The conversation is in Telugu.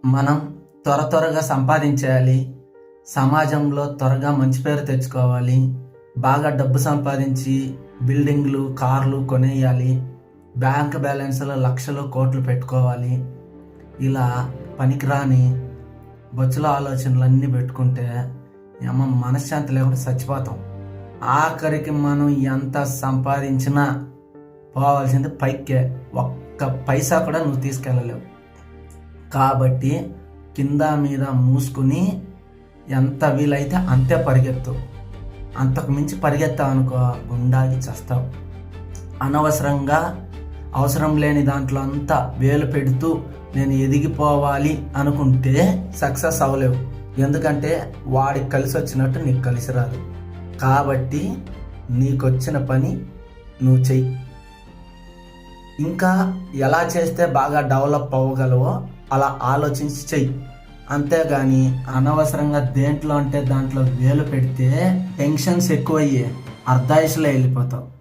మనం త్వరగా సంపాదించేయాలి, సమాజంలో త్వరగా మంచి పేరు తెచ్చుకోవాలి, బాగా డబ్బు సంపాదించి బిల్డింగ్లు కార్లు కొనేయాలి, బ్యాంక్ బ్యాలెన్స్లో లక్షలు కోట్లు పెట్టుకోవాలి. ఇలా పనికిరాని బొచ్చుల ఆలోచనలు అన్నీ పెట్టుకుంటే ఏమో మనశ్శాంతి లేకుండా చచ్చిపోతాం. ఆఖరికి మనం ఎంత సంపాదించినా పోవాల్సింది పైకే, ఒక్క పైసా కూడా నువ్వు తీసుకెళ్ళలేవు. కాబట్టి కింద మీద మూసుకుని ఎంత వీలైతే అంతే పరిగెత్తు. అంతకు మించి పరిగెత్తావు అనుకో గుండాకి చస్తావు. అనవసరంగా అవసరం లేని దాంట్లో అంతా వేలు పెడుతూ నేను ఎదిగిపోవాలి అనుకుంటే సక్సెస్ అవ్వలేవు. ఎందుకంటే వాడికి కలిసి వచ్చినట్టు నీకు కలిసి రాదు. కాబట్టి నీకు వచ్చిన పని నువ్వు చెయ్యి. ఇంకా ఎలా చేస్తే బాగా డెవలప్ అవ్వగలవో అలా ఆలోచించి చెయ్యి. అంతేగాని అనవసరంగా దేంట్లో అంటే దాంట్లో వేలు పెడితే టెన్షన్స్ ఎక్కువయ్యే అర్ధాయుషులో వెళ్ళిపోతావు.